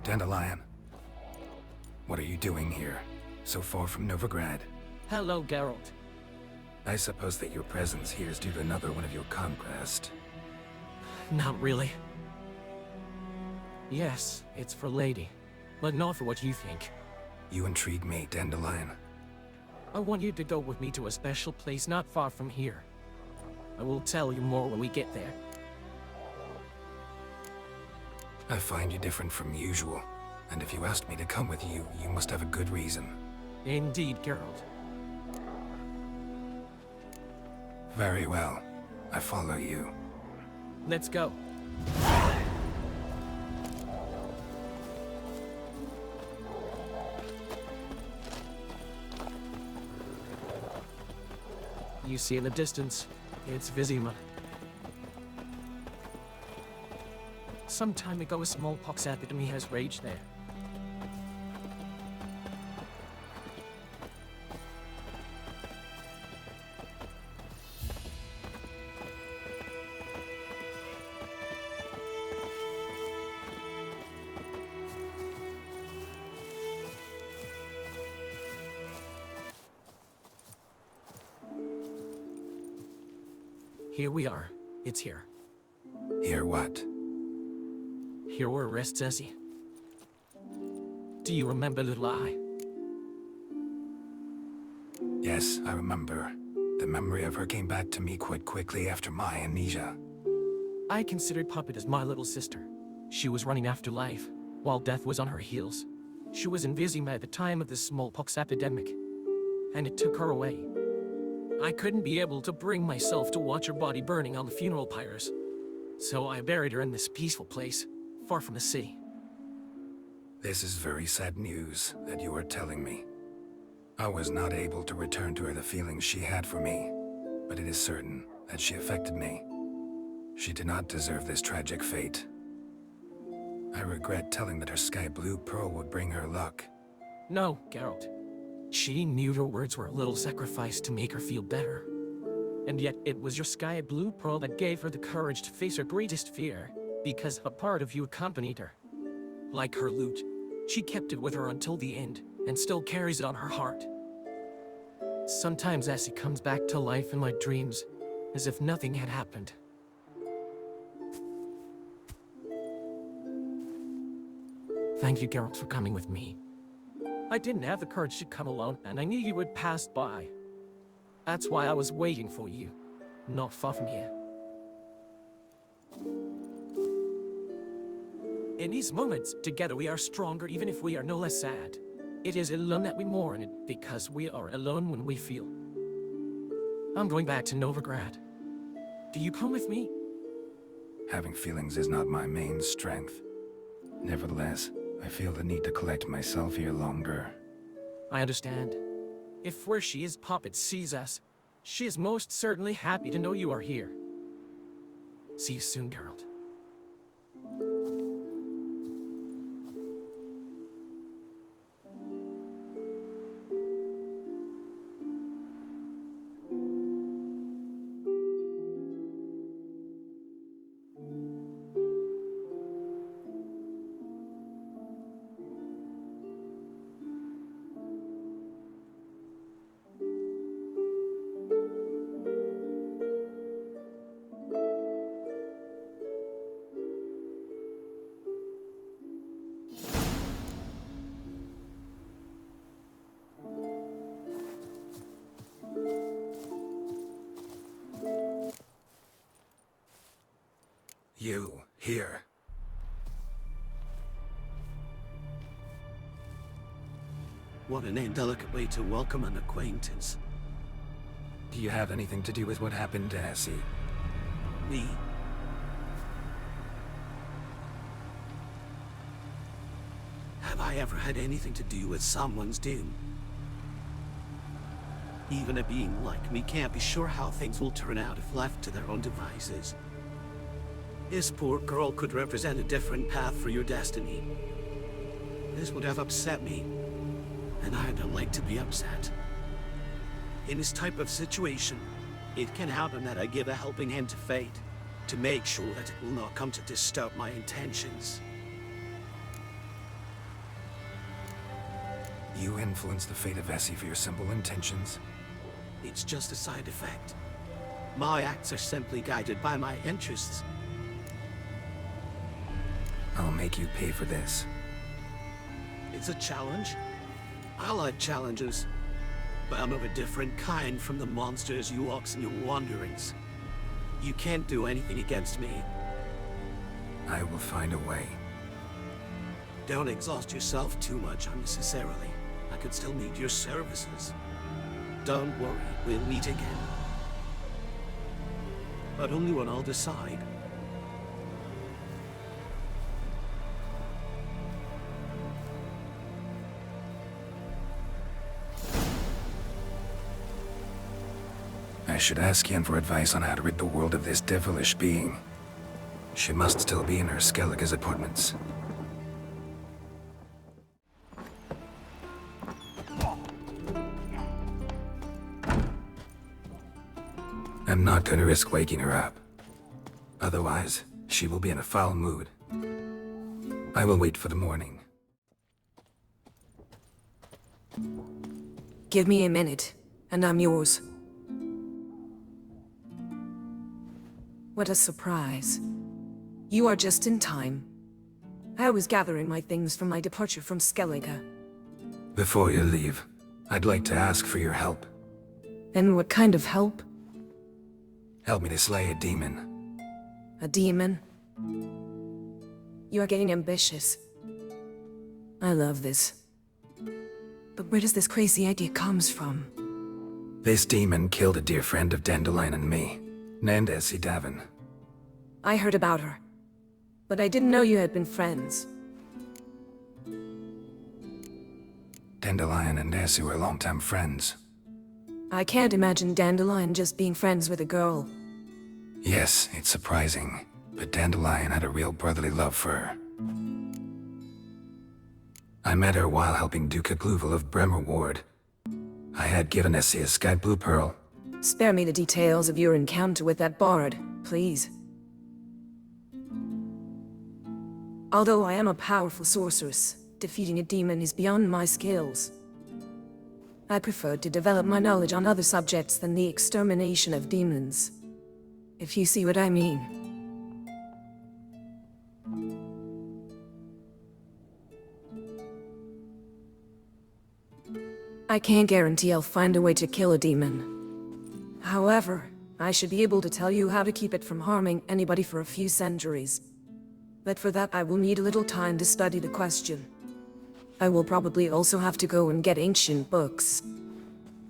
Dandelion. What are you doing here, so far from Novigrad? Hello, Geralt. I suppose that your presence here is due to another one of your conquests. Not really. Yes, it's for Lady, but not for what you think. You intrigue me, Dandelion. I want you to go with me to a special place not far from here. I will tell you more when we get there. I find you different from usual, and if you asked me to come with you, you must have a good reason. Indeed, Geralt. Very well. I follow you. Let's go. You see in the distance, it's Vizima. Some time ago, a smallpox epidemic has raged there. Here we are. It's here. Here what? Here where rests Essi. Do you remember Little Eye? Yes, I remember. The memory of her came back to me quite quickly after my amnesia. I considered Poppet as my little sister. She was running after life, while death was on her heels. She was in Vizima at the time of the smallpox epidemic, and it took her away. I couldn't be able to bring myself to watch her body burning on the funeral pyres. So I buried her in this peaceful place, far from the city. This is very sad news that you are telling me. I was not able to return to her the feelings she had for me, but it is certain that she affected me. She did not deserve this tragic fate. I regret telling that her sky blue pearl would bring her luck. No, Geralt. She knew your words were a little sacrifice to make her feel better. And yet it was your sky blue pearl that gave her the courage to face her greatest fear, because a part of you accompanied her. Like her lute, she kept it with her until the end, and still carries it on her heart. Sometimes Essi comes back to life in my dreams, as if nothing had happened. Thank you, Geralt, for coming with me. I didn't have the courage to come alone, and I knew you would pass by. That's why I was waiting for you, not far from here. In these moments, together we are stronger even if we are no less sad. It is alone that we mourn, because we are alone when we feel. I'm going back to Novigrad. Do you come with me? Having feelings is not my main strength. Nevertheless, I feel the need to collect myself here longer. I understand. If where she is, Poppet sees us, she is most certainly happy to know you are here. See you soon, Geralt. You, here. What an indelicate way to welcome an acquaintance. Do you have anything to do with what happened to Essi? Me? Have I ever had anything to do with someone's doom? Even a being like me can't be sure how things will turn out if left to their own devices. This poor girl could represent a different path for your destiny. This would have upset me, and I don't like to be upset. In this type of situation, it can happen that I give a helping hand to fate, to make sure that it will not come to disturb my intentions. You influence the fate of Essi for your simple intentions? It's just a side effect. My acts are simply guided by my interests. I'll make you pay for this. It's a challenge. I like challenges. But I'm of a different kind from the monsters you walks in your wanderings. You can't do anything against me. I will find a way. Don't exhaust yourself too much unnecessarily. I could still need your services. Don't worry, we'll meet again. But only when I'll decide. I should ask Yen for advice on how to rid the world of this devilish being. She must still be in her Skellige's apartments. I'm not going to risk waking her up. Otherwise, she will be in a foul mood. I will wait for the morning. Give me a minute, and I'm yours. What a surprise. You are just in time. I was gathering my things for my departure from Skellige. Before you leave, I'd like to ask for your help. And what kind of help? Help me to slay a demon. A demon? You are getting ambitious. I love this. But where does this crazy idea comes from? This demon killed a dear friend of Dandelion and me, named Essi Davin. I heard about her. But I didn't know you had been friends. Dandelion and Essi were longtime friends. I can't imagine Dandelion just being friends with a girl. Yes, it's surprising, but Dandelion had a real brotherly love for her. I met her while helping Duke Agluval of Bremer Ward. I had given Essi a sky blue pearl. Spare me the details of your encounter with that bard, please. Although I am a powerful sorceress, defeating a demon is beyond my skills. I prefer to develop my knowledge on other subjects than the extermination of demons. If you see what I mean. I can't guarantee I'll find a way to kill a demon. However, I should be able to tell you how to keep it from harming anybody for a few centuries. But for that I will need a little time to study the question. I will probably also have to go and get ancient books.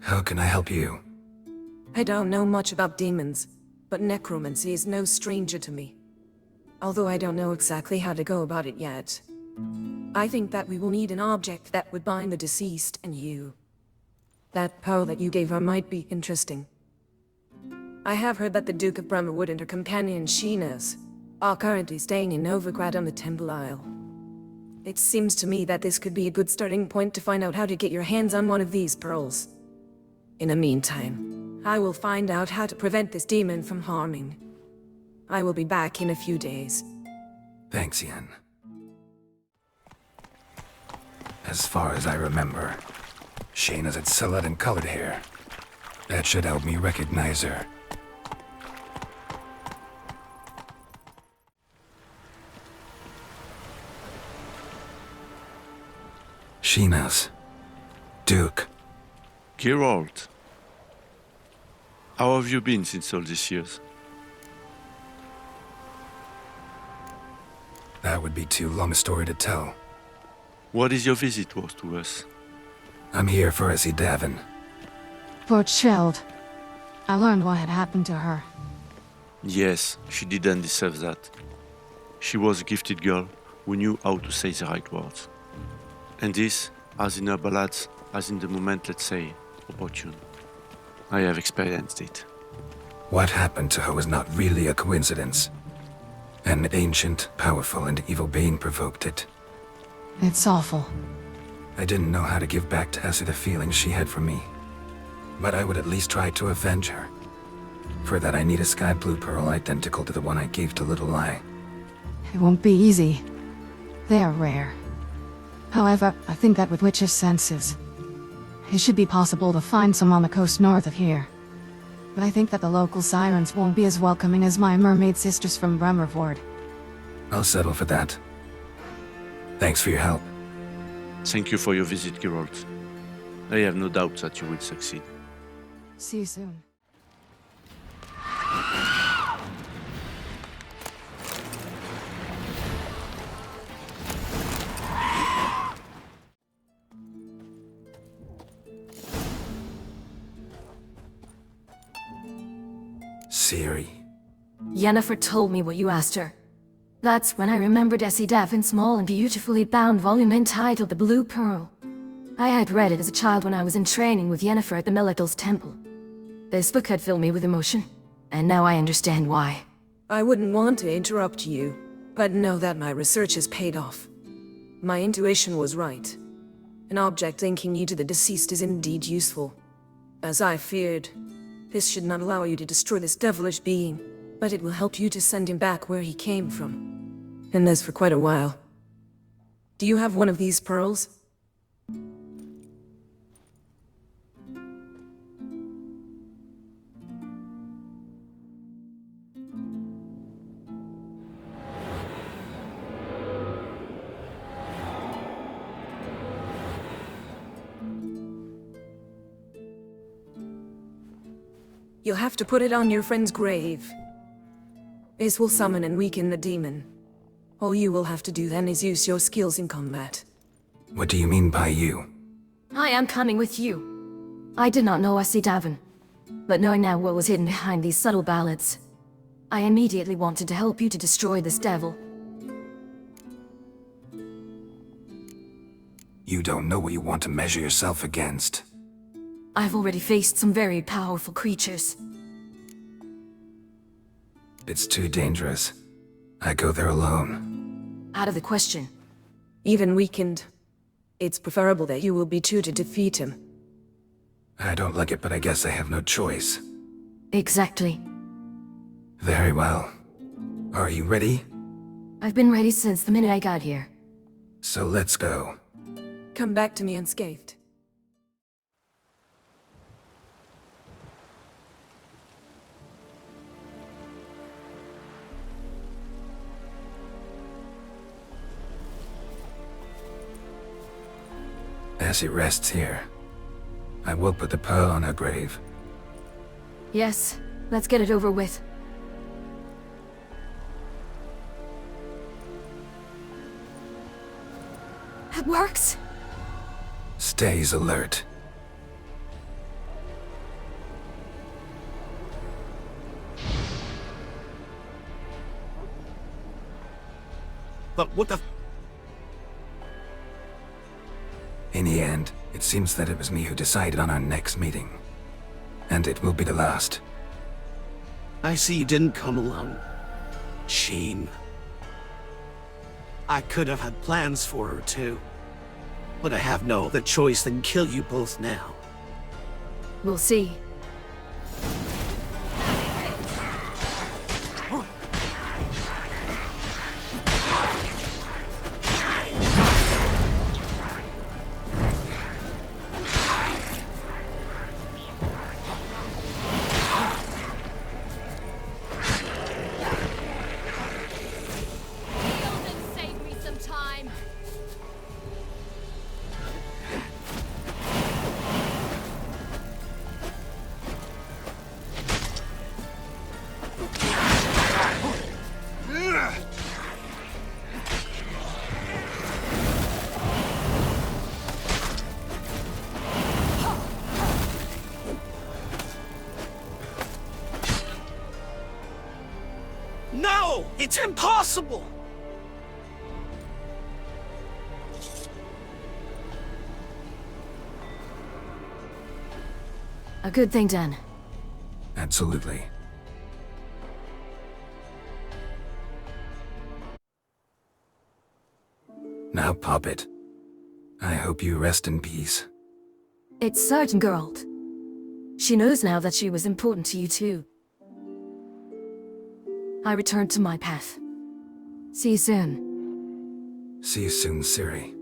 How can I help you? I don't know much about demons, but necromancy is no stranger to me. Although I don't know exactly how to go about it yet. I think that we will need an object that would bind the deceased and you. That pearl that you gave her might be interesting. I have heard that the Duke of Bremerwood and her companion Sheenas are currently staying in Novigrad on the Temple Isle. It seems to me that this could be a good starting point to find out how to get your hands on one of these pearls. In the meantime, I will find out how to prevent this demon from harming. I will be back in a few days. Thanks, Yen. As far as I remember, Shayna's had salad and colored hair. That should help me recognize her. Sheena's. Duke. Geralt, how have you been since all these years? That would be too long a story to tell. What is your visit worth to us? I'm here for Essi Davin. Poor child. I learned what had happened to her. Yes, she didn't deserve that. She was a gifted girl who knew how to say the right words. And this, as in her ballads, as in the moment, let's say, opportune. I have experienced it. What happened to her was not really a coincidence. An ancient, powerful, and evil being provoked it. It's awful. I didn't know how to give back to Essi the feelings she had for me. But I would at least try to avenge her. For that I need a sky blue pearl identical to the one I gave to Little Eye. It won't be easy. They are rare. However, I think that with Witch's senses, it should be possible to find some on the coast north of here. But I think that the local sirens won't be as welcoming as my mermaid sisters from Bremerford. I'll settle for that. Thanks for your help. Thank you for your visit, Geralt. I have no doubt that you will succeed. See you soon. Ciri. Yennefer told me what you asked her. That's when I remembered Essi Davin's small and beautifully bound volume entitled The Blue Pearl. I had read it as a child when I was in training with Yennefer at the Melagil's temple. This book had filled me with emotion, and now I understand why. I wouldn't want to interrupt you, but know that my research has paid off. My intuition was right. An object linking you to the deceased is indeed useful. As I feared, this should not allow you to destroy this devilish being, but it will help you to send him back where he came from. And this for quite a while. Do you have one of these pearls? You'll have to put it on your friend's grave. This will summon and weaken the demon. All you will have to do then is use your skills in combat. What do you mean by you? I am coming with you. I did not know Essi Davin, but knowing now what was hidden behind these subtle ballads, I immediately wanted to help you to destroy this devil. You don't know what you want to measure yourself against. I've already faced some very powerful creatures. It's too dangerous. I go there alone. Out of the question. Even weakened, it's preferable that you will be two to defeat him. I don't like it, but I guess I have no choice. Exactly. Very well. Are you ready? I've been ready since the minute I got here. So let's go. Come back to me unscathed. Essi rests here. I will put the pearl on her grave. Yes, let's get it over with. It works! Stays alert. But what the... In the end, it seems that it was me who decided on our next meeting. And it will be the last. I see you didn't come alone. Shame. I could have had plans for her too. But I have no other choice than kill you both now. We'll see. Save me some time. No! It's impossible! A good thing done. Absolutely. Now, Poppet. I hope you rest in peace. It's certain, Geralt. She knows now that she was important to you too. I returned to my path. See you soon. See you soon, Ciri.